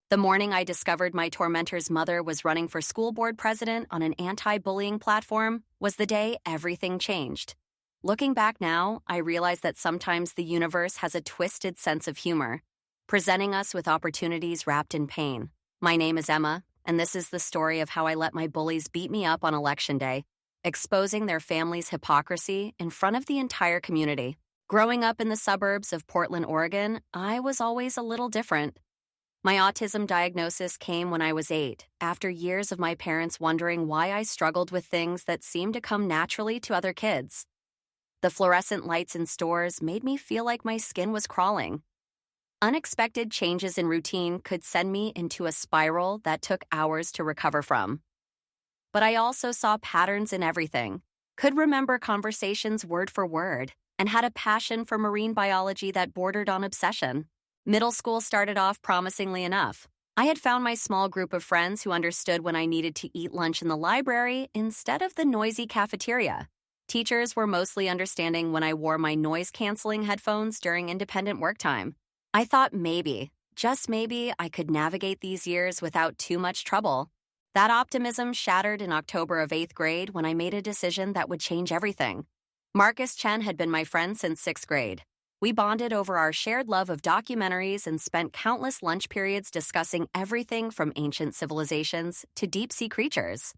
The morning I discovered my tormentor's mother was running for school board president on an anti-bullying platform was the day everything changed. Looking back now, I realize that sometimes the universe has a twisted sense of humor, presenting us with opportunities wrapped in pain. My name is Emma, and this is the story of how I let my bullies beat me up on election day, exposing their family's hypocrisy in front of the entire community. Growing up in the suburbs of Portland, Oregon, I was always a little different. My autism diagnosis came when I was 8, after years of my parents wondering why I struggled with things that seemed to come naturally to other kids. The fluorescent lights in stores made me feel like my skin was crawling. Unexpected changes in routine could send me into a spiral that took hours to recover from. But I also saw patterns in everything, could remember conversations word for word, and had a passion for marine biology that bordered on obsession. Middle school started off promisingly enough. I had found my small group of friends who understood when I needed to eat lunch in the library instead of the noisy cafeteria. Teachers were mostly understanding when I wore my noise-canceling headphones during independent work time. I thought maybe, just maybe, I could navigate these years without too much trouble. That optimism shattered in October of 8th grade when I made a decision that would change everything. Marcus Chen had been my friend since 6th grade. We bonded over our shared love of documentaries and spent countless lunch periods discussing everything from ancient civilizations to deep-sea creatures.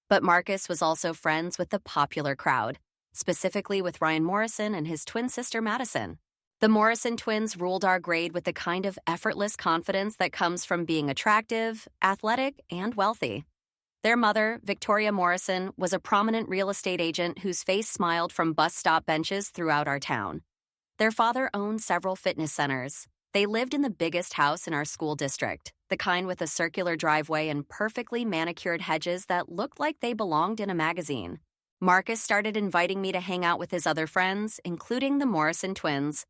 But Marcus was also friends with the popular crowd, specifically with Ryan Morrison and his twin sister Madison. The Morrison twins ruled our grade with the kind of effortless confidence that comes from being attractive, athletic, and wealthy. Their mother, Victoria Morrison, was a prominent real estate agent whose face smiled from bus stop benches throughout our town. Their father owned several fitness centers. They lived in the biggest house in our school district, the kind with a circular driveway and perfectly manicured hedges that looked like they belonged in a magazine. Marcus started inviting me to hang out with his other friends, including the Morrison twins.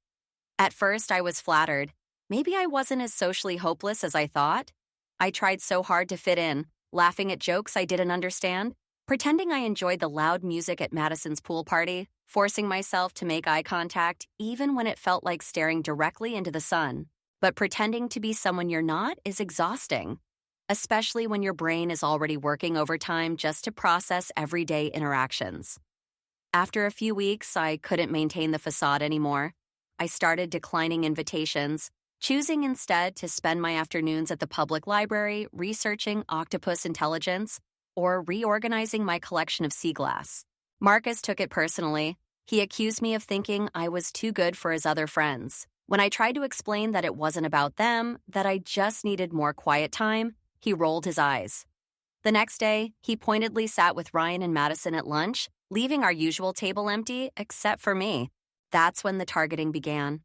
At first, I was flattered. Maybe I wasn't as socially hopeless as I thought. I tried so hard to fit in, laughing at jokes I didn't understand, pretending I enjoyed the loud music at Madison's pool party, forcing myself to make eye contact even when it felt like staring directly into the sun. But pretending to be someone you're not is exhausting, especially when your brain is already working overtime just to process everyday interactions. After a few weeks, I couldn't maintain the facade anymore. I started declining invitations, choosing instead to spend my afternoons at the public library researching octopus intelligence or reorganizing my collection of sea glass. Marcus took it personally. He accused me of thinking I was too good for his other friends. When I tried to explain that it wasn't about them, that I just needed more quiet time, he rolled his eyes. The next day, he pointedly sat with Ryan and Madison at lunch, leaving our usual table empty except for me. That's when the targeting began.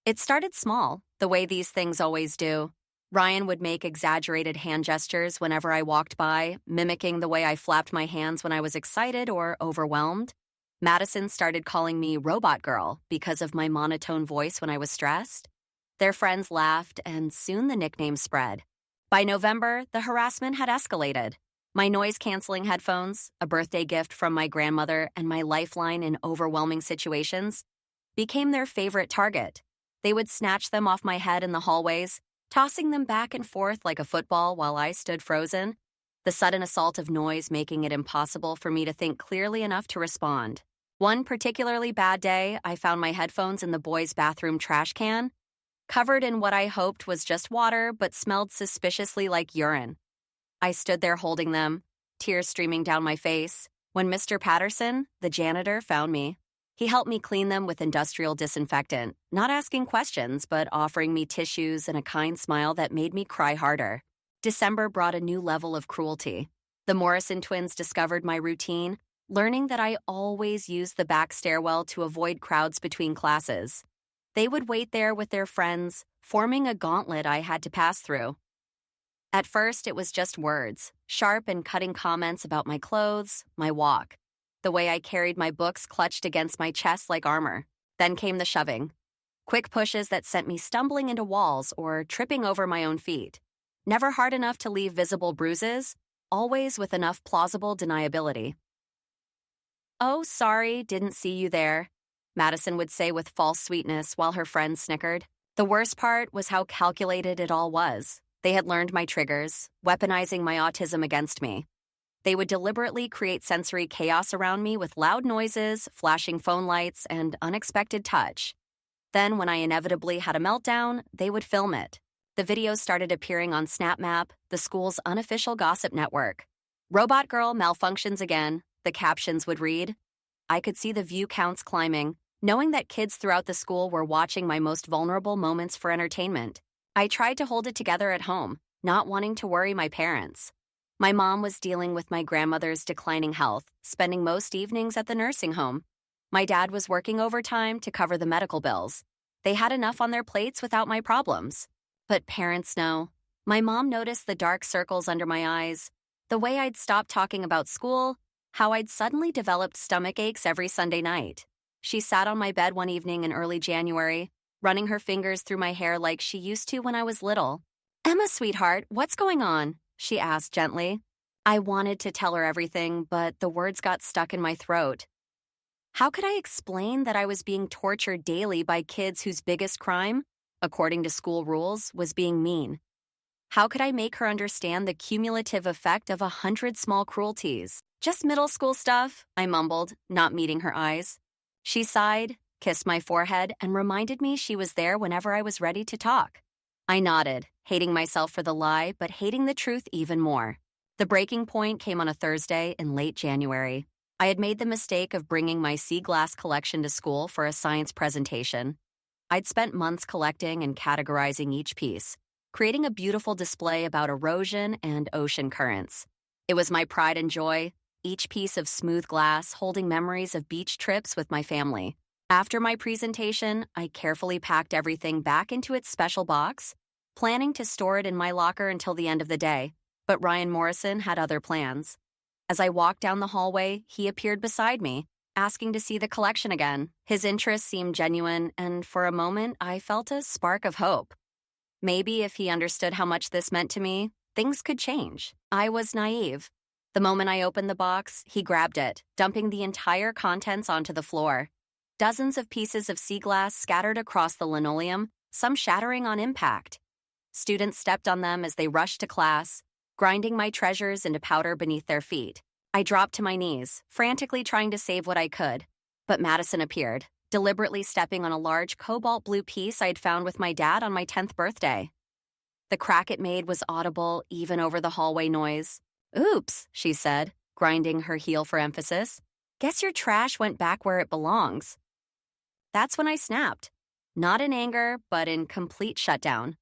It started small, the way these things always do. Ryan would make exaggerated hand gestures whenever I walked by, mimicking the way I flapped my hands when I was excited or overwhelmed. Madison started calling me Robot Girl because of my monotone voice when I was stressed. Their friends laughed, and soon the nickname spread. By November, the harassment had escalated. My noise-canceling headphones, a birthday gift from my grandmother and my lifeline in overwhelming situations, became their favorite target. They would snatch them off my head in the hallways, tossing them back and forth like a football while I stood frozen, the sudden assault of noise making it impossible for me to think clearly enough to respond. One particularly bad day, I found my headphones in the boys' bathroom trash can, covered in what I hoped was just water but smelled suspiciously like urine. I stood there holding them, tears streaming down my face, when Mr. Patterson, the janitor, found me. He helped me clean them with industrial disinfectant, not asking questions, but offering me tissues and a kind smile that made me cry harder. December brought a new level of cruelty. The Morrison twins discovered my routine, learning that I always used the back stairwell to avoid crowds between classes. They would wait there with their friends, forming a gauntlet I had to pass through. At first, it was just words, sharp and cutting comments about my clothes, my walk, the way I carried my books clutched against my chest like armor. Then came the shoving. Quick pushes that sent me stumbling into walls or tripping over my own feet. Never hard enough to leave visible bruises, always with enough plausible deniability. "Oh, sorry, didn't see you there," Madison would say with false sweetness while her friends snickered. The worst part was how calculated it all was. They had learned my triggers, weaponizing my autism against me. They would deliberately create sensory chaos around me with loud noises, flashing phone lights, and unexpected touch. Then, when I inevitably had a meltdown, they would film it. The videos started appearing on SnapMap, the school's unofficial gossip network. "Robot girl malfunctions again," the captions would read. I could see the view counts climbing, knowing that kids throughout the school were watching my most vulnerable moments for entertainment. I tried to hold it together at home, not wanting to worry my parents. My mom was dealing with my grandmother's declining health, spending most evenings at the nursing home. My dad was working overtime to cover the medical bills. They had enough on their plates without my problems. But parents know. My mom noticed the dark circles under my eyes, the way I'd stopped talking about school, how I'd suddenly developed stomach aches every Sunday night. She sat on my bed one evening in early January, running her fingers through my hair like she used to when I was little. "Emma, sweetheart, what's going on?" she asked gently. I wanted to tell her everything, but the words got stuck in my throat. How could I explain that I was being tortured daily by kids whose biggest crime, according to school rules, was being mean? How could I make her understand the cumulative effect of 100 small cruelties? "Just middle school stuff," I mumbled, not meeting her eyes. She sighed, kissed my forehead, and reminded me she was there whenever I was ready to talk. I nodded, hating myself for the lie, but hating the truth even more. The breaking point came on a Thursday in late January. I had made the mistake of bringing my sea glass collection to school for a science presentation. I'd spent months collecting and categorizing each piece, creating a beautiful display about erosion and ocean currents. It was my pride and joy, each piece of smooth glass holding memories of beach trips with my family. After my presentation, I carefully packed everything back into its special box, planning to store it in my locker until the end of the day. But Ryan Morrison had other plans. As I walked down the hallway, he appeared beside me, asking to see the collection again. His interest seemed genuine, and for a moment, I felt a spark of hope. Maybe if he understood how much this meant to me, things could change. I was naive. The moment I opened the box, he grabbed it, dumping the entire contents onto the floor. Dozens of pieces of sea glass scattered across the linoleum, some shattering on impact. Students stepped on them as they rushed to class, grinding my treasures into powder beneath their feet. I dropped to my knees, frantically trying to save what I could. But Madison appeared, deliberately stepping on a large cobalt blue piece I'd found with my dad on my 10th birthday. The crack it made was audible even over the hallway noise. "Oops," she said, grinding her heel for emphasis. "Guess your trash went back where it belongs." That's when I snapped. Not in anger, but in complete shutdown.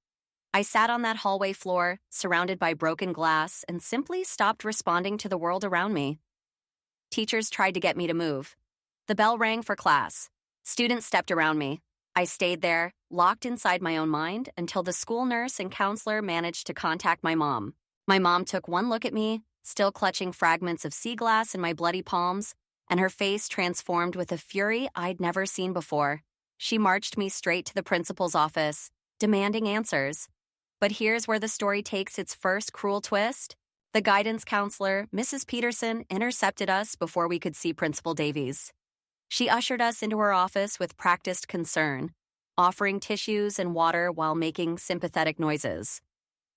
I sat on that hallway floor, surrounded by broken glass, and simply stopped responding to the world around me. Teachers tried to get me to move. The bell rang for class. Students stepped around me. I stayed there, locked inside my own mind, until the school nurse and counselor managed to contact my mom. My mom took one look at me, still clutching fragments of sea glass in my bloody palms, and her face transformed with a fury I'd never seen before. She marched me straight to the principal's office, demanding answers. But here's where the story takes its first cruel twist. The guidance counselor, Mrs. Peterson, intercepted us before we could see Principal Davies. She ushered us into her office with practiced concern, offering tissues and water while making sympathetic noises.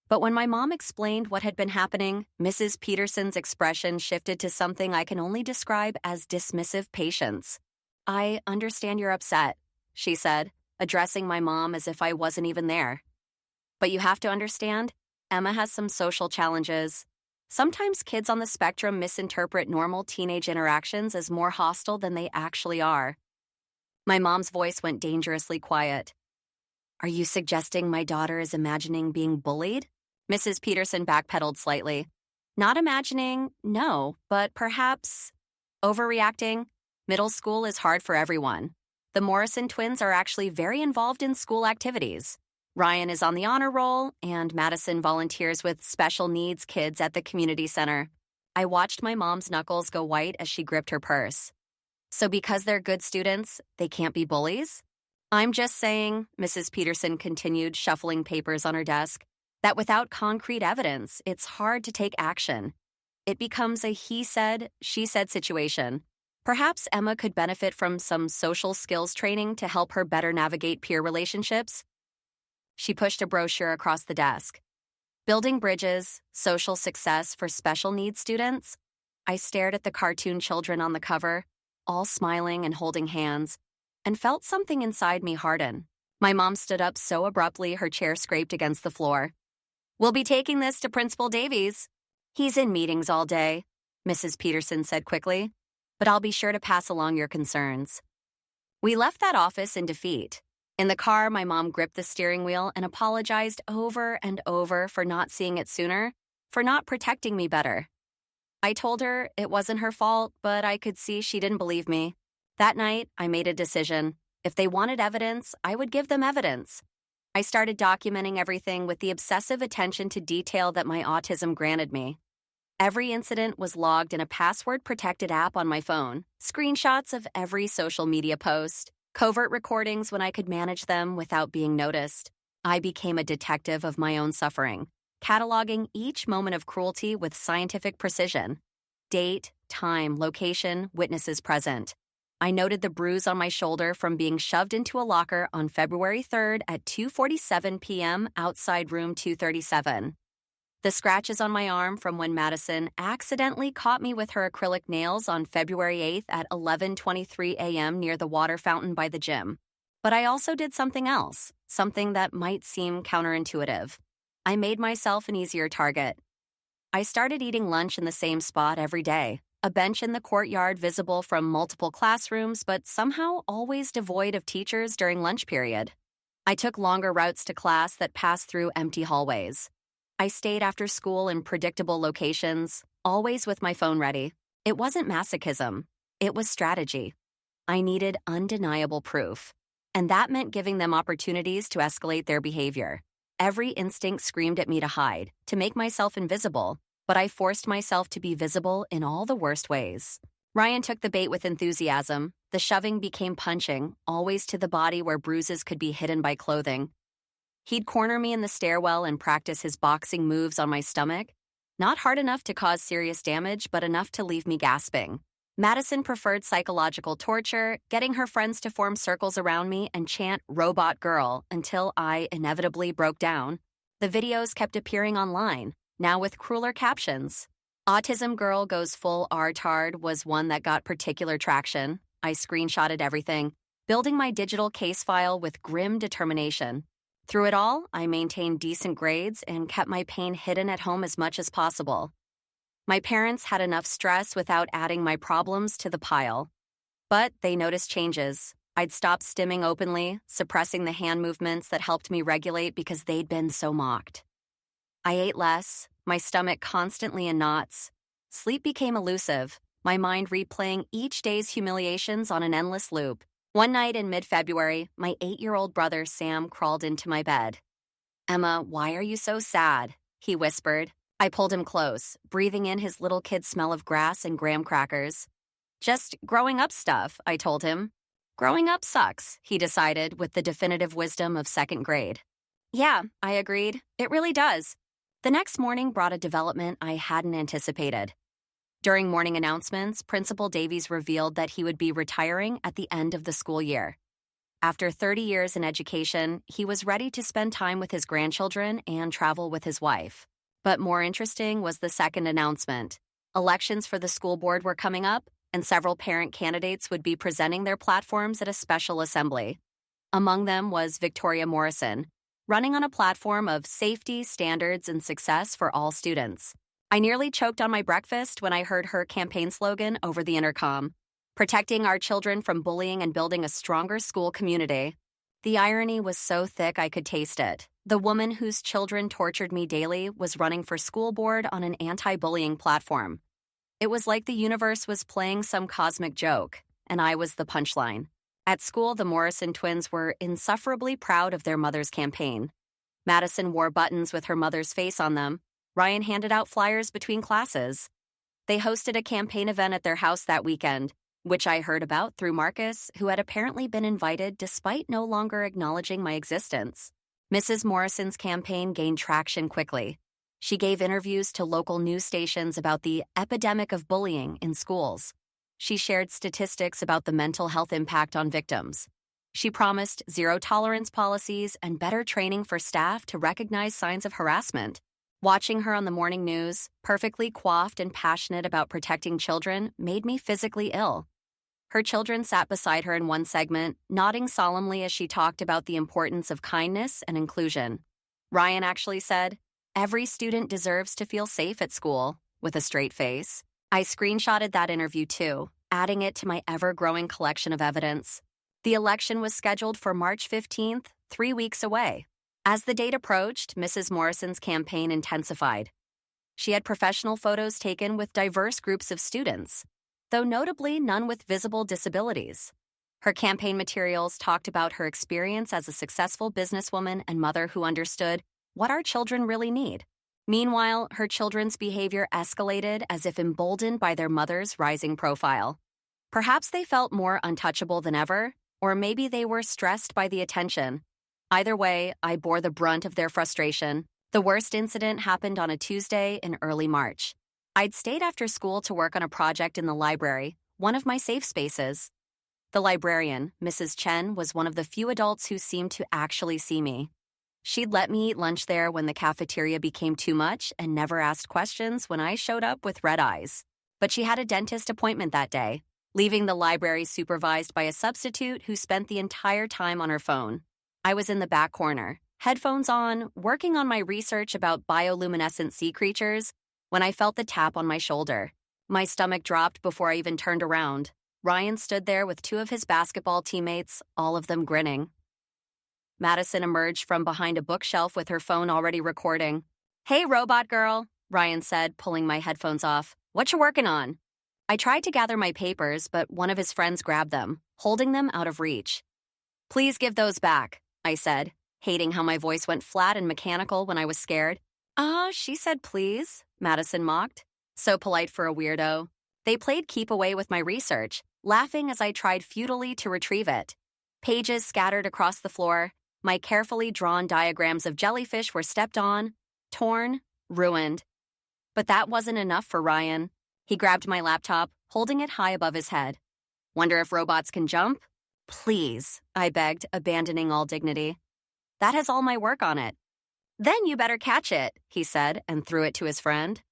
But when my mom explained what had been happening, Mrs. Peterson's expression shifted to something I can only describe as dismissive patience. "I understand you're upset," she said, addressing my mom as if I wasn't even there. "But you have to understand, Emma has some social challenges. Sometimes kids on the spectrum misinterpret normal teenage interactions as more hostile than they actually are." My mom's voice went dangerously quiet. "Are you suggesting my daughter is imagining being bullied?" Mrs. Peterson backpedaled slightly. "Not imagining, no, but perhaps overreacting. Middle school is hard for everyone. The Morrison twins are actually very involved in school activities. Ryan is on the honor roll, and Madison volunteers with special needs kids at the community center." I watched my mom's knuckles go white as she gripped her purse. "So because they're good students, they can't be bullies?" "I'm just saying," Mrs. Peterson continued, shuffling papers on her desk, "that without concrete evidence, it's hard to take action. It becomes a he said, she said situation. Perhaps Emma could benefit from some social skills training to help her better navigate peer relationships." She pushed a brochure across the desk. Building bridges, social success for special needs students. I stared at the cartoon children on the cover, all smiling and holding hands, and felt something inside me harden. My mom stood up so abruptly her chair scraped against the floor. "We'll be taking this to Principal Davies. He's in meetings all day," Mrs. Peterson said quickly, "but I'll be sure to pass along your concerns." We left that office in defeat. In the car, my mom gripped the steering wheel and apologized over and over for not seeing it sooner, for not protecting me better. I told her it wasn't her fault, but I could see she didn't believe me. That night, I made a decision. If they wanted evidence, I would give them evidence. I started documenting everything with the obsessive attention to detail that my autism granted me. Every incident was logged in a password-protected app on my phone, screenshots of every social media post, covert recordings when I could manage them without being noticed. I became a detective of my own suffering, cataloging each moment of cruelty with scientific precision. Date, time, location, witnesses present. I noted the bruise on my shoulder from being shoved into a locker on February 3rd at 2:47 p.m. outside room 237. The scratches on my arm from when Madison accidentally caught me with her acrylic nails on February 8th at 11:23 a.m. near the water fountain by the gym. But I also did something else, something that might seem counterintuitive. I made myself an easier target. I started eating lunch in the same spot every day, a bench in the courtyard visible from multiple classrooms but somehow always devoid of teachers during lunch period. I took longer routes to class that passed through empty hallways. I stayed after school in predictable locations, always with my phone ready. It wasn't masochism. It was strategy. I needed undeniable proof. And that meant giving them opportunities to escalate their behavior. Every instinct screamed at me to hide, to make myself invisible, but I forced myself to be visible in all the worst ways. Ryan took the bait with enthusiasm. The shoving became punching, always to the body where bruises could be hidden by clothing. He'd corner me in the stairwell and practice his boxing moves on my stomach. Not hard enough to cause serious damage, but enough to leave me gasping. Madison preferred psychological torture, getting her friends to form circles around me and chant "Robot Girl" until I inevitably broke down. The videos kept appearing online, now with crueler captions. "Autism Girl Goes Full R-Tard" was one that got particular traction. I screenshotted everything, building my digital case file with grim determination. Through it all, I maintained decent grades and kept my pain hidden at home as much as possible. My parents had enough stress without adding my problems to the pile. But they noticed changes. I'd stopped stimming openly, suppressing the hand movements that helped me regulate because they'd been so mocked. I ate less, my stomach constantly in knots. Sleep became elusive, my mind replaying each day's humiliations on an endless loop. One night in mid-February, my 8-year-old brother Sam crawled into my bed. "Emma, why are you so sad?" he whispered. I pulled him close, breathing in his little kid smell of grass and graham crackers. "Just growing up stuff," I told him. "Growing up sucks," he decided with the definitive wisdom of second grade. "Yeah," I agreed. "It really does." The next morning brought a development I hadn't anticipated. During morning announcements, Principal Davies revealed that he would be retiring at the end of the school year. After 30 years in education, he was ready to spend time with his grandchildren and travel with his wife. But more interesting was the second announcement. Elections for the school board were coming up, and several parent candidates would be presenting their platforms at a special assembly. Among them was Victoria Morrison, running on a platform of safety, standards, and success for all students. I nearly choked on my breakfast when I heard her campaign slogan over the intercom: "Protecting our children from bullying and building a stronger school community." The irony was so thick I could taste it. The woman whose children tortured me daily was running for school board on an anti-bullying platform. It was like the universe was playing some cosmic joke, and I was the punchline. At school, the Morrison twins were insufferably proud of their mother's campaign. Madison wore buttons with her mother's face on them. Ryan handed out flyers between classes. They hosted a campaign event at their house that weekend, which I heard about through Marcus, who had apparently been invited despite no longer acknowledging my existence. Mrs. Morrison's campaign gained traction quickly. She gave interviews to local news stations about the epidemic of bullying in schools. She shared statistics about the mental health impact on victims. She promised zero-tolerance policies and better training for staff to recognize signs of harassment. Watching her on the morning news, perfectly coiffed and passionate about protecting children, made me physically ill. Her children sat beside her in one segment, nodding solemnly as she talked about the importance of kindness and inclusion. Ryan actually said, "Every student deserves to feel safe at school," with a straight face. I screenshotted that interview too, adding it to my ever-growing collection of evidence. The election was scheduled for March 15th, 3 weeks away. As the date approached, Mrs. Morrison's campaign intensified. She had professional photos taken with diverse groups of students, though notably none with visible disabilities. Her campaign materials talked about her experience as a successful businesswoman and mother who understood what our children really need. Meanwhile, her children's behavior escalated as if emboldened by their mother's rising profile. Perhaps they felt more untouchable than ever, or maybe they were stressed by the attention. Either way, I bore the brunt of their frustration. The worst incident happened on a Tuesday in early March. I'd stayed after school to work on a project in the library, one of my safe spaces. The librarian, Mrs. Chen, was one of the few adults who seemed to actually see me. She'd let me eat lunch there when the cafeteria became too much and never asked questions when I showed up with red eyes. But she had a dentist appointment that day, leaving the library supervised by a substitute who spent the entire time on her phone. I was in the back corner, headphones on, working on my research about bioluminescent sea creatures, when I felt the tap on my shoulder. My stomach dropped before I even turned around. Ryan stood there with two of his basketball teammates, all of them grinning. Madison emerged from behind a bookshelf with her phone already recording. "Hey, robot girl," Ryan said, pulling my headphones off. "What you working on?" I tried to gather my papers, but one of his friends grabbed them, holding them out of reach. "Please give those back," I said, hating how my voice went flat and mechanical when I was scared. She said please," Madison mocked. So polite for a weirdo. They played keep away with my research, laughing as I tried futilely to retrieve it. Pages scattered across the floor. My carefully drawn diagrams of jellyfish were stepped on, torn, ruined. But that wasn't enough for Ryan. He grabbed my laptop, holding it high above his head. "Wonder if robots can jump?" "Please," I begged, abandoning all dignity. "That has all my work on it." "Then you better catch it," he said, and threw it to his friend.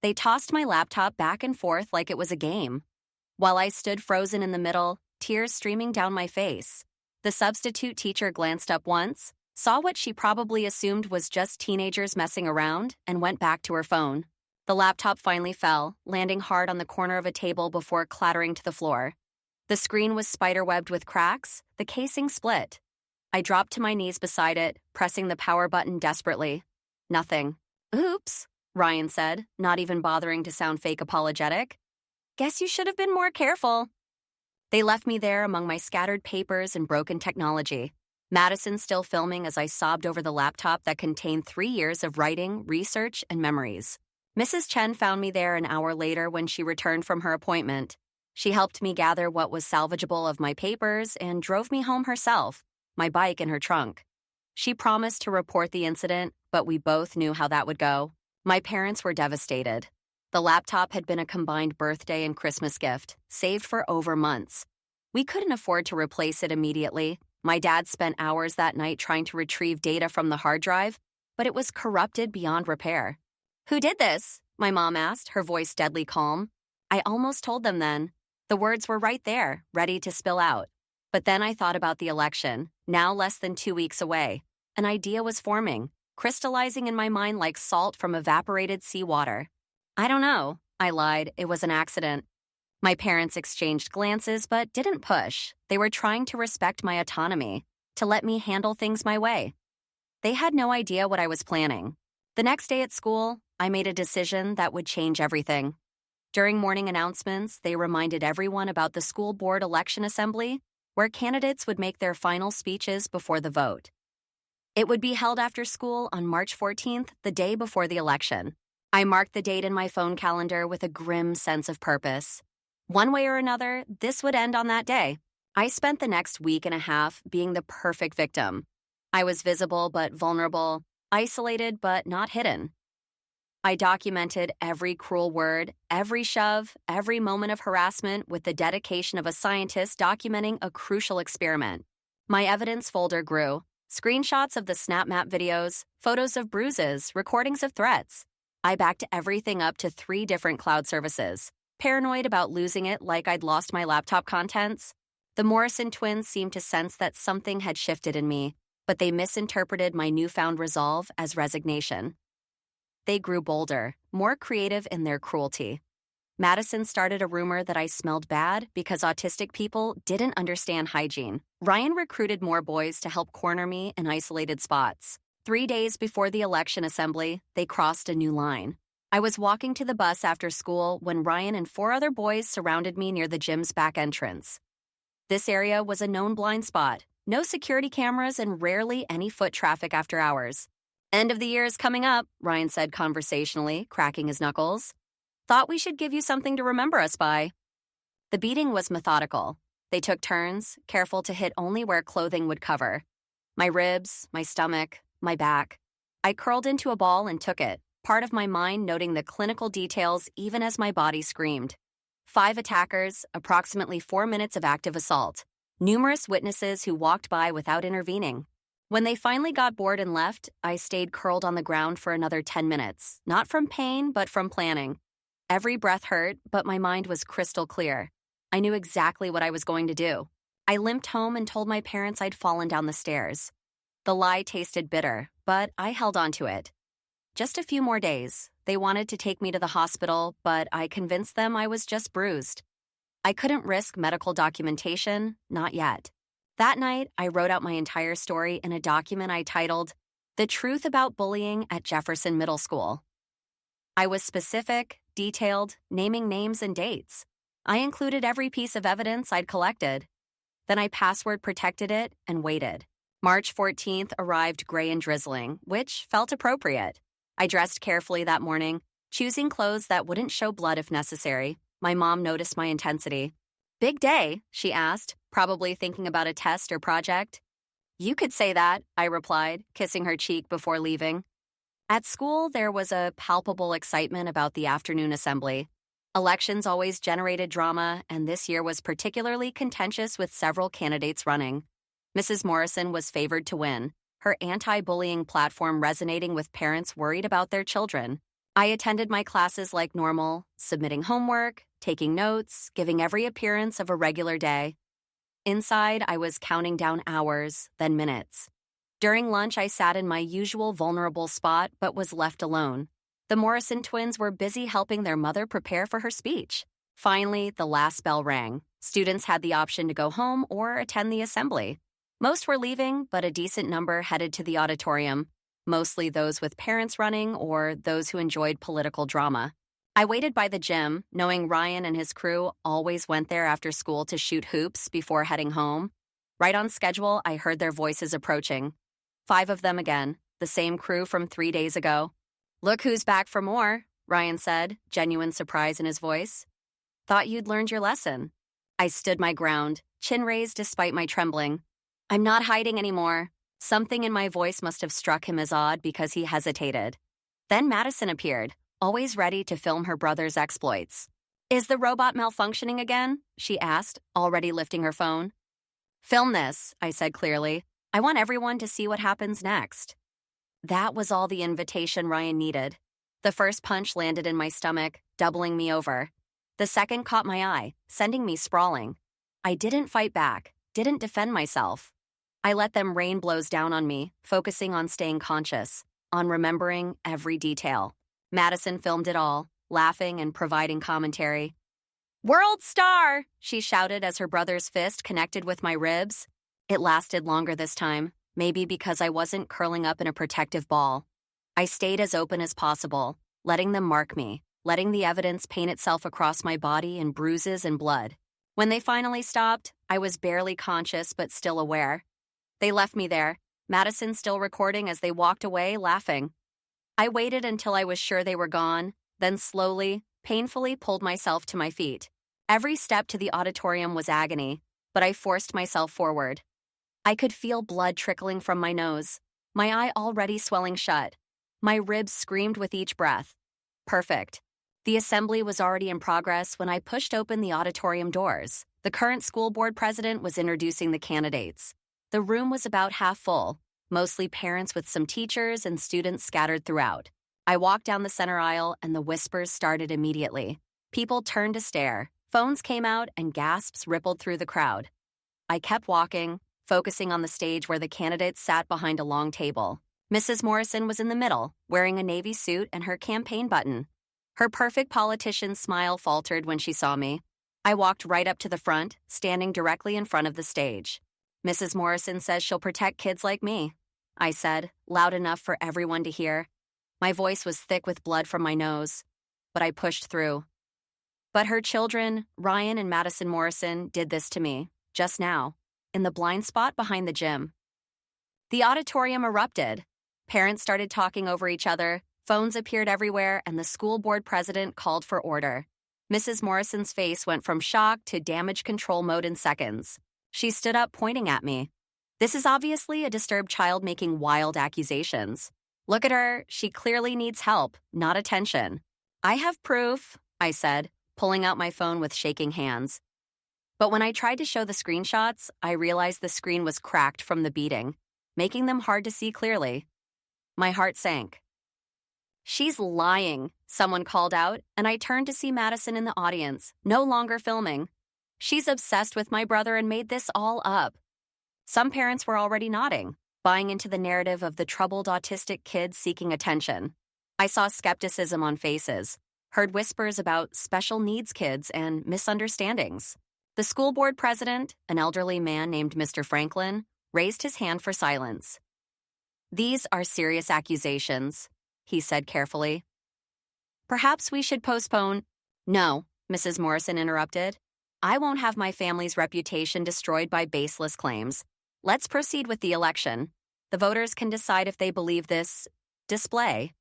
They tossed my laptop back and forth like it was a game. While I stood frozen in the middle, tears streaming down my face, the substitute teacher glanced up once, saw what she probably assumed was just teenagers messing around, and went back to her phone. The laptop finally fell, landing hard on the corner of a table before clattering to the floor. The screen was spiderwebbed with cracks, the casing split. I dropped to my knees beside it, pressing the power button desperately. Nothing. "Oops," Ryan said, not even bothering to sound fake apologetic. "Guess you should have been more careful." They left me there among my scattered papers and broken technology. Madison still filming as I sobbed over the laptop that contained 3 years of writing, research, and memories. Mrs. Chen found me there an hour later when she returned from her appointment. She helped me gather what was salvageable of my papers and drove me home herself, my bike in her trunk. She promised to report the incident, but we both knew how that would go. My parents were devastated. The laptop had been a combined birthday and Christmas gift, saved for over months. We couldn't afford to replace it immediately. My dad spent hours that night trying to retrieve data from the hard drive, but it was corrupted beyond repair. "Who did this?" my mom asked, her voice deadly calm. I almost told them then. The words were right there, ready to spill out. But then I thought about the election, now less than 2 weeks away. An idea was forming, crystallizing in my mind like salt from evaporated seawater. "I don't know," I lied. It was an accident. My parents exchanged glances but didn't push. They were trying to respect my autonomy, to let me handle things my way. They had no idea what I was planning. The next day at school, I made a decision that would change everything. During morning announcements, they reminded everyone about the school board election assembly, where candidates would make their final speeches before the vote. It would be held after school on March 14th, the day before the election. I marked the date in my phone calendar with a grim sense of purpose. One way or another, this would end on that day. I spent the next week and a half being the perfect victim. I was visible but vulnerable, isolated but not hidden. I documented every cruel word, every shove, every moment of harassment with the dedication of a scientist documenting a crucial experiment. My evidence folder grew. Screenshots of the SnapMap videos, photos of bruises, recordings of threats. I backed everything up to 3 different cloud services, paranoid about losing it like I'd lost my laptop contents. The Morrison twins seemed to sense that something had shifted in me, but they misinterpreted my newfound resolve as resignation. They grew bolder, more creative in their cruelty. Madison started a rumor that I smelled bad because autistic people didn't understand hygiene. Ryan recruited more boys to help corner me in isolated spots. 3 days before the election assembly, they crossed a new line. I was walking to the bus after school when Ryan and 4 other boys surrounded me near the gym's back entrance. This area was a known blind spot, no security cameras and rarely any foot traffic after hours. "End of the year is coming up," Ryan said conversationally, cracking his knuckles. "Thought we should give you something to remember us by." The beating was methodical. They took turns, careful to hit only where clothing would cover. My ribs, my stomach, my back. I curled into a ball and took it, part of my mind noting the clinical details even as my body screamed. 5 attackers, approximately 4 minutes of active assault. Numerous witnesses who walked by without intervening. When they finally got bored and left, I stayed curled on the ground for another 10 minutes, not from pain, but from planning. Every breath hurt, but my mind was crystal clear. I knew exactly what I was going to do. I limped home and told my parents I'd fallen down the stairs. The lie tasted bitter, but I held on to it. Just a few more days. They wanted to take me to the hospital, but I convinced them I was just bruised. I couldn't risk medical documentation, not yet. That night, I wrote out my entire story in a document I titled, "The Truth About Bullying at Jefferson Middle School." I was specific, detailed, naming names and dates. I included every piece of evidence I'd collected. Then I password protected it and waited. March 14th arrived gray and drizzling, which felt appropriate. I dressed carefully that morning, choosing clothes that wouldn't show blood if necessary. My mom noticed my intensity. "Big day?" she asked, probably thinking about a test or project. "You could say that," I replied, kissing her cheek before leaving. At school, there was a palpable excitement about the afternoon assembly. Elections always generated drama, and this year was particularly contentious with several candidates running. Mrs. Morrison was favored to win, her anti-bullying platform resonating with parents worried about their children. I attended my classes like normal, submitting homework, taking notes, giving every appearance of a regular day. Inside, I was counting down hours, then minutes. During lunch, I sat in my usual vulnerable spot but was left alone. The Morrison twins were busy helping their mother prepare for her speech. Finally, the last bell rang. Students had the option to go home or attend the assembly. Most were leaving, but a decent number headed to the auditorium, mostly those with parents running or those who enjoyed political drama. I waited by the gym, knowing Ryan and his crew always went there after school to shoot hoops before heading home. Right on schedule, I heard their voices approaching. 5 of them again, the same crew from 3 days ago. "Look who's back for more," Ryan said, genuine surprise in his voice. "Thought you'd learned your lesson." I stood my ground, chin raised despite my trembling. "I'm not hiding anymore." Something in my voice must have struck him as odd because he hesitated. Then Madison appeared, always ready to film her brother's exploits. "Is the robot malfunctioning again?" she asked, already lifting her phone. "Film this," I said clearly. "I want everyone to see what happens next." That was all the invitation Ryan needed. The first punch landed in my stomach, doubling me over. The second caught my eye, sending me sprawling. I didn't fight back, didn't defend myself. I let them rain blows down on me, focusing on staying conscious, on remembering every detail. Madison filmed it all, laughing and providing commentary. "World star!" she shouted as her brother's fist connected with my ribs. It lasted longer this time, maybe because I wasn't curling up in a protective ball. I stayed as open as possible, letting them mark me, letting the evidence paint itself across my body in bruises and blood. When they finally stopped, I was barely conscious but still aware. They left me there, Madison still recording as they walked away, laughing. I waited until I was sure they were gone, then slowly, painfully pulled myself to my feet. Every step to the auditorium was agony, but I forced myself forward. I could feel blood trickling from my nose, my eye already swelling shut. My ribs screamed with each breath. Perfect. The assembly was already in progress when I pushed open the auditorium doors. The current school board president was introducing the candidates. The room was about half full. mostly parents with some teachers and students scattered throughout. I walked down the center aisle, and the whispers started immediately. People turned to stare, phones came out, and gasps rippled through the crowd. I kept walking, focusing on the stage where the candidates sat behind a long table. Mrs. Morrison was in the middle, wearing a navy suit and her campaign button. Her perfect politician smile faltered when she saw me. I walked right up to the front, standing directly in front of the stage. Mrs. Morrison says she'll protect kids like me, I said, loud enough for everyone to hear. My voice was thick with blood from my nose, but I pushed through. But her children, Ryan and Madison Morrison, did this to me, just now, in the blind spot behind the gym. The auditorium erupted. Parents started talking over each other, phones appeared everywhere, and the school board president called for order. Mrs. Morrison's face went from shock to damage control mode in seconds. She stood up, pointing at me. This is obviously a disturbed child making wild accusations. Look at her, she clearly needs help, not attention. I have proof, I said, pulling out my phone with shaking hands. But when I tried to show the screenshots, I realized the screen was cracked from the beating, making them hard to see clearly. My heart sank. She's lying, someone called out, and I turned to see Madison in the audience, no longer filming. She's obsessed with my brother and made this all up. Some parents were already nodding, buying into the narrative of the troubled autistic kid seeking attention. I saw skepticism on faces, heard whispers about special needs kids and misunderstandings. The school board president, an elderly man named Mr. Franklin, raised his hand for silence. These are serious accusations, he said carefully. Perhaps we should postpone. No, Mrs. Morrison interrupted. I won't have my family's reputation destroyed by baseless claims. Let's proceed with the election. The voters can decide if they believe this display.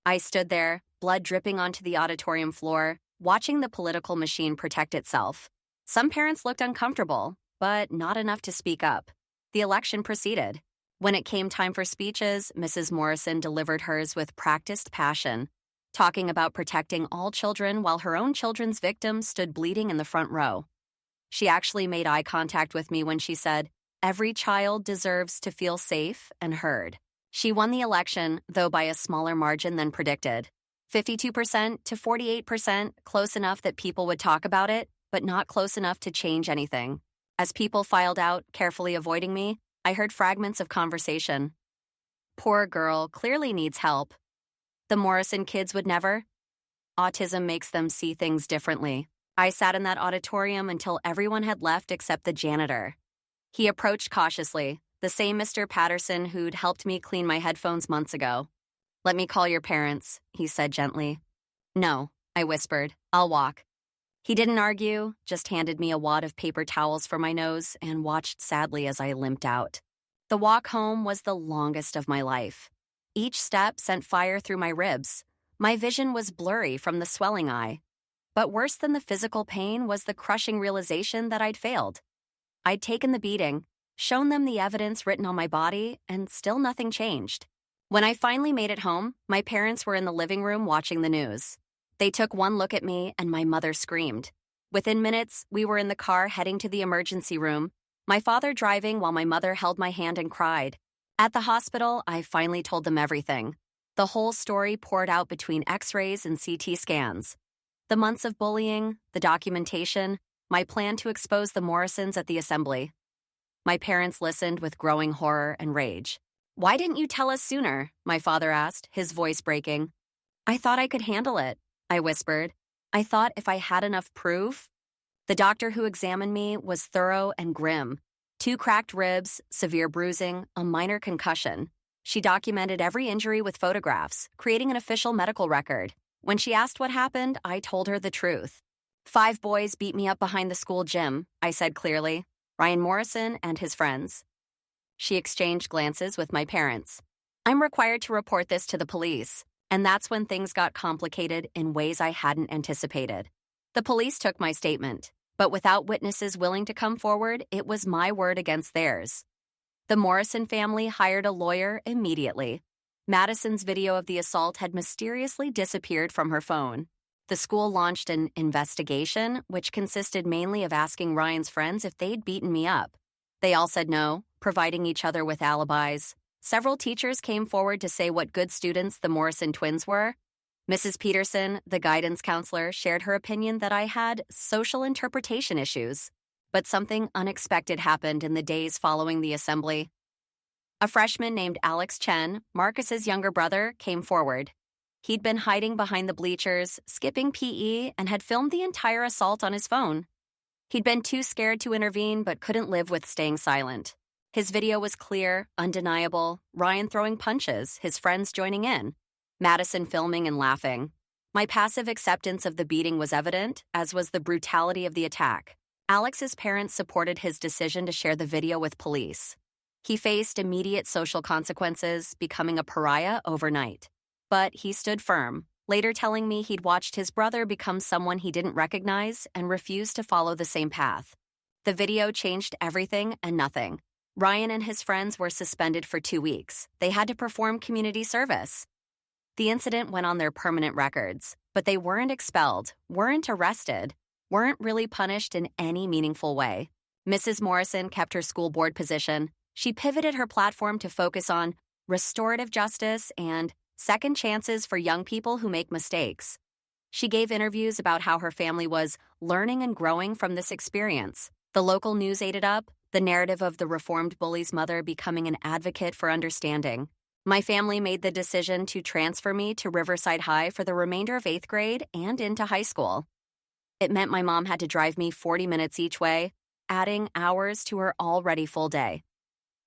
I stood there, blood dripping onto the auditorium floor, watching the political machine protect itself. Some parents looked uncomfortable, but not enough to speak up. The election proceeded. When it came time for speeches, Mrs. Morrison delivered hers with practiced passion, talking about protecting all children while her own children's victims stood bleeding in the front row. She actually made eye contact with me when she said, "Every child deserves to feel safe and heard." She won the election, though by a smaller margin than predicted. 52% to 48%, close enough that people would talk about it, but not close enough to change anything. As people filed out, carefully avoiding me, I heard fragments of conversation. Poor girl, clearly needs help. The Morrison kids would never. Autism makes them see things differently. I sat in that auditorium until everyone had left except the janitor. He approached cautiously, the same Mr. Patterson who'd helped me clean my headphones months ago. "Let me call your parents," he said gently. "No," I whispered. "I'll walk." He didn't argue, just handed me a wad of paper towels for my nose and watched sadly as I limped out. The walk home was the longest of my life. Each step sent fire through my ribs. My vision was blurry from the swelling eye. But worse than the physical pain was the crushing realization that I'd failed. I'd taken the beating, shown them the evidence written on my body, and still nothing changed. When I finally made it home, my parents were in the living room watching the news. They took one look at me, and my mother screamed. Within minutes, we were in the car heading to the emergency room, my father driving while my mother held my hand and cried. At the hospital, I finally told them everything. The whole story poured out between X-rays and CT scans. The months of bullying, the documentation, my plan to expose the Morrisons at the assembly. My parents listened with growing horror and rage. "Why didn't you tell us sooner?" my father asked, his voice breaking. "I thought I could handle it," I whispered. "I thought if I had enough proof." The doctor who examined me was thorough and grim. 2 cracked ribs, severe bruising, a minor concussion. She documented every injury with photographs, creating an official medical record. When she asked what happened, I told her the truth. 5 boys beat me up behind the school gym, I said clearly. Ryan Morrison and his friends. She exchanged glances with my parents. "I'm required to report this to the police." And that's when things got complicated in ways I hadn't anticipated. The police took my statement, but without witnesses willing to come forward, it was my word against theirs. The Morrison family hired a lawyer immediately. Madison's video of the assault had mysteriously disappeared from her phone. The school launched an investigation, which consisted mainly of asking Ryan's friends if they'd beaten me up. They all said no, providing each other with alibis. several teachers came forward to say what good students the Morrison twins were. Mrs. Peterson, the guidance counselor, shared her opinion that I had social interpretation issues. But something unexpected happened in the days following the assembly. A freshman named Alex Chen, Marcus's younger brother, came forward. He'd been hiding behind the bleachers, skipping PE, and had filmed the entire assault on his phone. He'd been too scared to intervene but couldn't live with staying silent. His video was clear, undeniable, Ryan throwing punches, his friends joining in, Madison filming and laughing. My passive acceptance of the beating was evident, as was the brutality of the attack. Alex's parents supported his decision to share the video with police. He faced immediate social consequences, becoming a pariah overnight. But he stood firm, later telling me he'd watched his brother become someone he didn't recognize and refused to follow the same path. The video changed everything and nothing. Ryan and his friends were suspended for 2 weeks. They had to perform community service. The incident went on their permanent records, but they weren't expelled, weren't arrested, weren't really punished in any meaningful way. Mrs. Morrison kept her school board position. She pivoted her platform to focus on restorative justice and second chances for young people who make mistakes. She gave interviews about how her family was learning and growing from this experience. The local news ate it up, the narrative of the reformed bully's mother becoming an advocate for understanding. My family made the decision to transfer me to Riverside High for the remainder of 8th grade and into high school. It meant my mom had to drive me 40 minutes each way, adding hours to her already full day.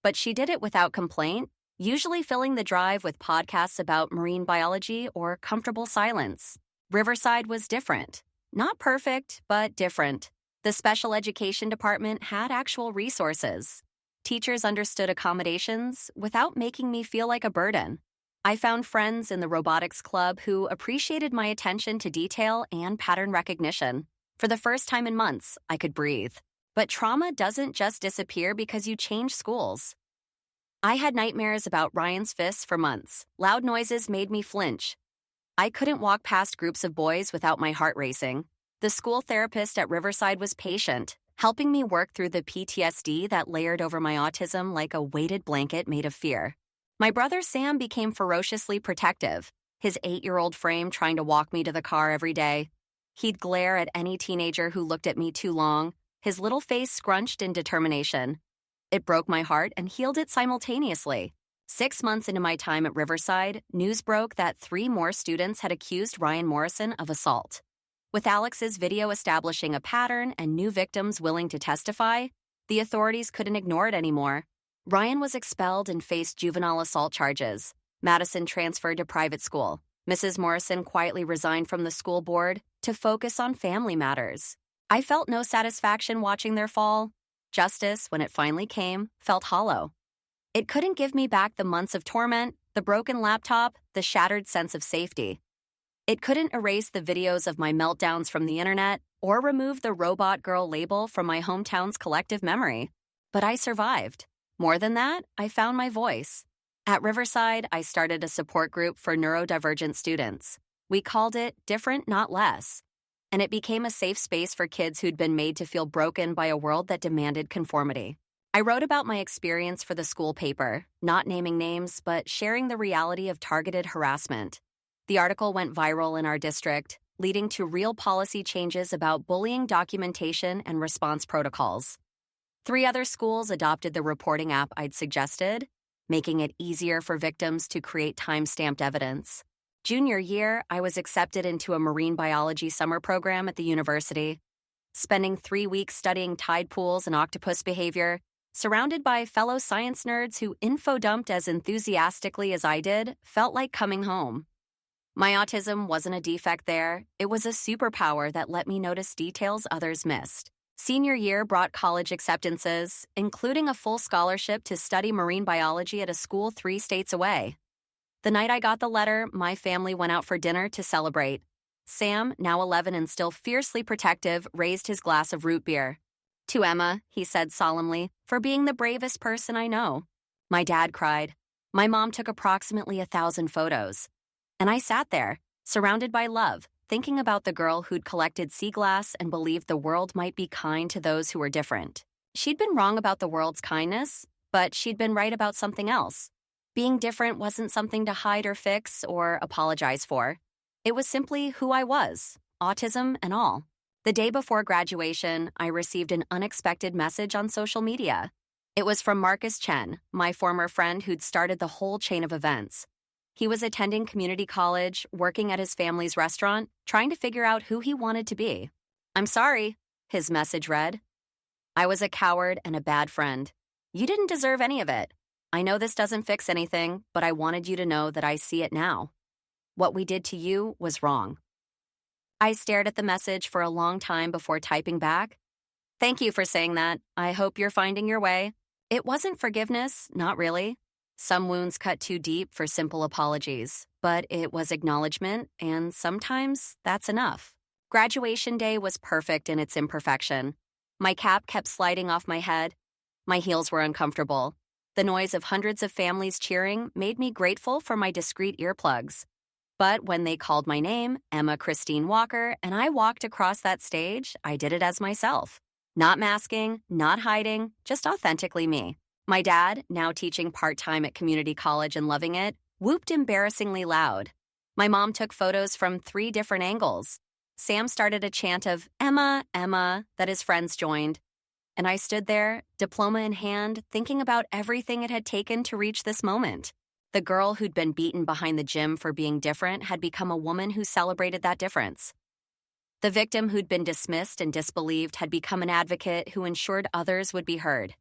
But she did it without complaint, usually filling the drive with podcasts about marine biology or comfortable silence. Riverside was different. Not perfect, but different. The special education department had actual resources. Teachers understood accommodations without making me feel like a burden. I found friends in the robotics club who appreciated my attention to detail and pattern recognition. For the first time in months, I could breathe. But trauma doesn't just disappear because you change schools. I had nightmares about Ryan's fists for months. Loud noises made me flinch. I couldn't walk past groups of boys without my heart racing. The school therapist at Riverside was patient, helping me work through the PTSD that layered over my autism like a weighted blanket made of fear. My brother Sam became ferociously protective, his 8-year-old frame trying to walk me to the car every day. He'd glare at any teenager who looked at me too long, his little face scrunched in determination. It broke my heart and healed it simultaneously. 6 months into my time at Riverside, news broke that 3 more students had accused Ryan Morrison of assault. With Alex's video establishing a pattern and new victims willing to testify, the authorities couldn't ignore it anymore. Ryan was expelled and faced juvenile assault charges. Madison transferred to private school. Mrs. Morrison quietly resigned from the school board to focus on family matters. I felt no satisfaction watching their fall. Justice, when it finally came, felt hollow. It couldn't give me back the months of torment, the broken laptop, the shattered sense of safety. It couldn't erase the videos of my meltdowns from the internet or remove the robot girl label from my hometown's collective memory. But I survived. More than that, I found my voice. At Riverside, I started a support group for neurodivergent students. We called it Different Not Less. And it became a safe space for kids who'd been made to feel broken by a world that demanded conformity. I wrote about my experience for the school paper, not naming names, but sharing the reality of targeted harassment. The article went viral in our district, leading to real policy changes about bullying documentation and response protocols. 3 other schools adopted the reporting app I'd suggested, making it easier for victims to create time-stamped evidence. Junior year, I was accepted into a marine biology summer program at the university. Spending 3 weeks studying tide pools and octopus behavior, surrounded by fellow science nerds who info-dumped as enthusiastically as I did, felt like coming home. My autism wasn't a defect there. It was a superpower that let me notice details others missed. Senior year brought college acceptances, including a full scholarship to study marine biology at a school 3 states away. The night I got the letter, my family went out for dinner to celebrate. Sam, now 11 and still fiercely protective, raised his glass of root beer. "To Emma," he said solemnly, "for being the bravest person I know." My dad cried. My mom took approximately 1,000 photos. And I sat there, surrounded by love, thinking about the girl who'd collected sea glass and believed the world might be kind to those who were different. She'd been wrong about the world's kindness, but she'd been right about something else. Being different wasn't something to hide or fix or apologize for. It was simply who I was, autism and all. The day before graduation, I received an unexpected message on social media. It was from Marcus Chen, my former friend who'd started the whole chain of events. He was attending community college, working at his family's restaurant, trying to figure out who he wanted to be. "I'm sorry," his message read. "I was a coward and a bad friend. You didn't deserve any of it. I know this doesn't fix anything, but I wanted you to know that I see it now. What we did to you was wrong." I stared at the message for a long time before typing back. "Thank you for saying that. I hope you're finding your way." It wasn't forgiveness, not really. Some wounds cut too deep for simple apologies, but it was acknowledgement, and sometimes that's enough. Graduation day was perfect in its imperfection. My cap kept sliding off my head. My heels were uncomfortable. The noise of hundreds of families cheering made me grateful for my discreet earplugs. But when they called my name, Emma Christine Walker, and I walked across that stage, I did it as myself. Not masking, not hiding, just authentically me. My dad, now teaching part-time at community college and loving it, whooped embarrassingly loud. My mom took photos from 3 different angles. Sam started a chant of "Emma, Emma," that his friends joined. And I stood there, diploma in hand, thinking about everything it had taken to reach this moment. The girl who'd been beaten behind the gym for being different had become a woman who celebrated that difference. The victim who'd been dismissed and disbelieved had become an advocate who ensured others would be heard.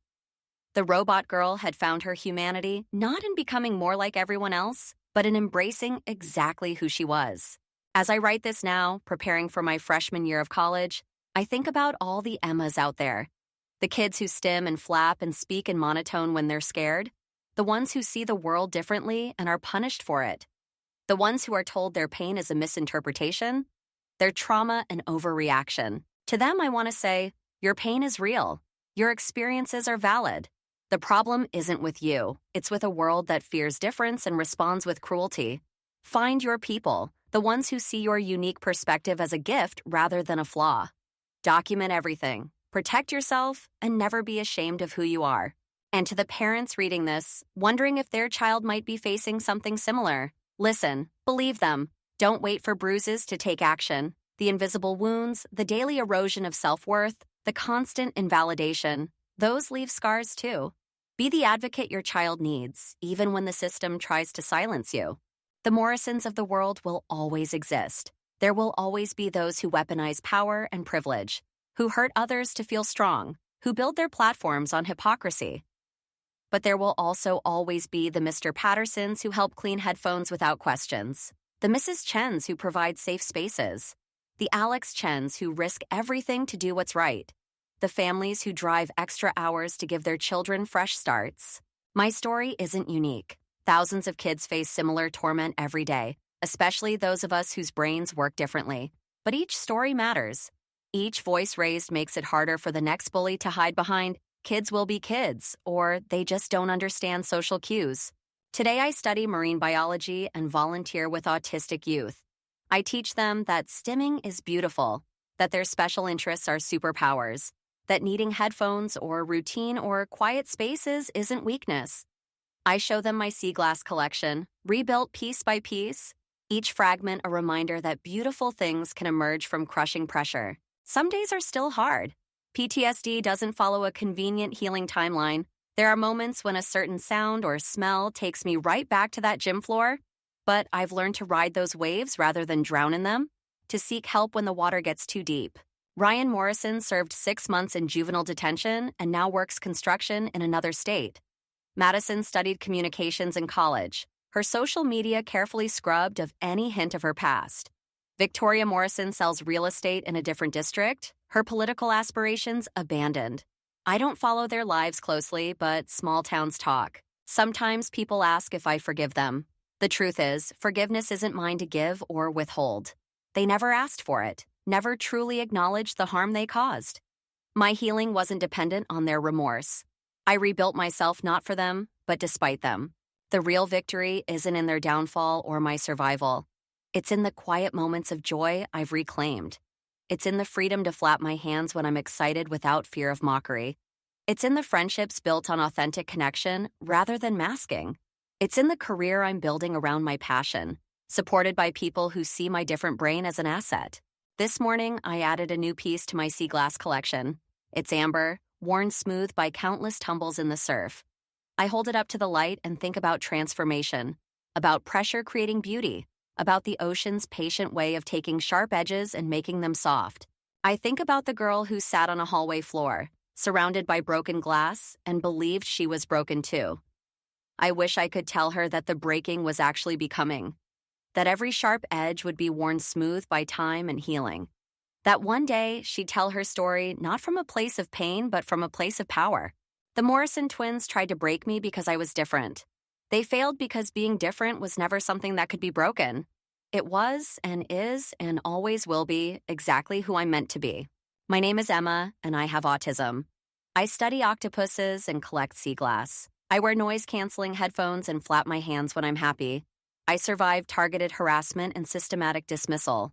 The robot girl had found her humanity not in becoming more like everyone else, but in embracing exactly who she was. As I write this now, preparing for my freshman year of college, I think about all the Emmas out there. The kids who stim and flap and speak in monotone when they're scared. The ones who see the world differently and are punished for it. The ones who are told their pain is a misinterpretation, their trauma an overreaction. To them, I want to say, your pain is real. Your experiences are valid. The problem isn't with you. It's with a world that fears difference and responds with cruelty. Find your people, the ones who see your unique perspective as a gift rather than a flaw. Document everything. Protect yourself and never be ashamed of who you are. And to the parents reading this, wondering if their child might be facing something similar, listen, believe them. Don't wait for bruises to take action. The invisible wounds, the daily erosion of self-worth, the constant invalidation, those leave scars too. Be the advocate your child needs, even when the system tries to silence you. The Morrisons of the world will always exist. There will always be those who weaponize power and privilege, who hurt others to feel strong, who build their platforms on hypocrisy. But there will also always be the Mr. Pattersons who help clean headphones without questions, the Mrs. Chens who provide safe spaces, the Alex Chens who risk everything to do what's right, the families who drive extra hours to give their children fresh starts. My story isn't unique. Thousands of kids face similar torment every day, especially those of us whose brains work differently. But each story matters. Each voice raised makes it harder for the next bully to hide behind "kids will be kids," or "they just don't understand social cues." Today I study marine biology and volunteer with autistic youth. I teach them that stimming is beautiful, that their special interests are superpowers, that needing headphones or routine or quiet spaces isn't weakness. I show them my sea glass collection, rebuilt piece by piece, each fragment a reminder that beautiful things can emerge from crushing pressure. Some days are still hard. PTSD doesn't follow a convenient healing timeline. There are moments when a certain sound or smell takes me right back to that gym floor, but I've learned to ride those waves rather than drown in them, to seek help when the water gets too deep. Ryan Morrison served 6 months in juvenile detention and now works construction in another state. Madison studied communications in college, her social media carefully scrubbed of any hint of her past. Victoria Morrison sells real estate in a different district, her political aspirations abandoned. I don't follow their lives closely, but small towns talk. Sometimes people ask if I forgive them. The truth is, forgiveness isn't mine to give or withhold. They never asked for it, never truly acknowledged the harm they caused. My healing wasn't dependent on their remorse. I rebuilt myself not for them, but despite them. The real victory isn't in their downfall or my survival. It's in the quiet moments of joy I've reclaimed. It's in the freedom to flap my hands when I'm excited without fear of mockery. It's in the friendships built on authentic connection rather than masking. It's in the career I'm building around my passion, supported by people who see my different brain as an asset. This morning, I added a new piece to my sea glass collection. It's amber, worn smooth by countless tumbles in the surf. I hold it up to the light and think about transformation, about pressure creating beauty, about the ocean's patient way of taking sharp edges and making them soft. I think about the girl who sat on a hallway floor, surrounded by broken glass, and believed she was broken too. I wish I could tell her that the breaking was actually becoming, that every sharp edge would be worn smooth by time and healing, that one day she'd tell her story not from a place of pain but from a place of power. The Morrison twins tried to break me because I was different. They failed because being different was never something that could be broken. It was and is and always will be exactly who I'm meant to be. My name is Emma, and I have autism. I study octopuses and collect sea glass. I wear noise-canceling headphones and flap my hands when I'm happy. I survived targeted harassment and systematic dismissal.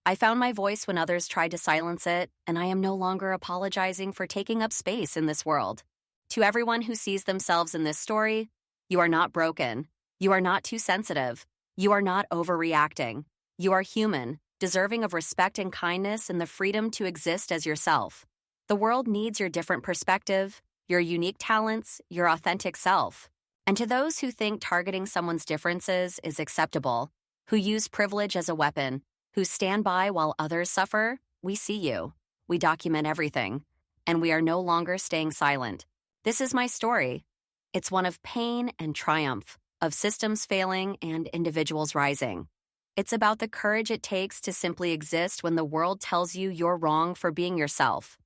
I found my voice when others tried to silence it, and I am no longer apologizing for taking up space in this world. To everyone who sees themselves in this story, you are not broken. You are not too sensitive. You are not overreacting. You are human, deserving of respect and kindness and the freedom to exist as yourself. The world needs your different perspective, your unique talents, your authentic self. And to those who think targeting someone's differences is acceptable, who use privilege as a weapon, who stand by while others suffer, we see you. We document everything. And we are no longer staying silent. This is my story. It's one of pain and triumph, of systems failing and individuals rising. It's about the courage it takes to simply exist when the world tells you you're wrong for being yourself.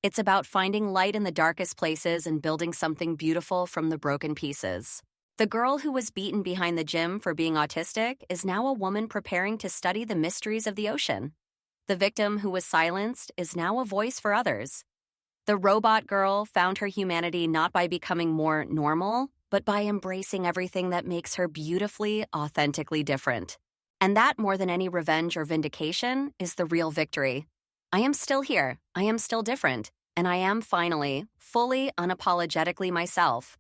It's about finding light in the darkest places and building something beautiful from the broken pieces. The girl who was beaten behind the gym for being autistic is now a woman preparing to study the mysteries of the ocean. The victim who was silenced is now a voice for others. The robot girl found her humanity not by becoming more normal, but by embracing everything that makes her beautifully, authentically different. And that, more than any revenge or vindication, is the real victory. I am still here, I am still different, and I am finally, fully, unapologetically myself.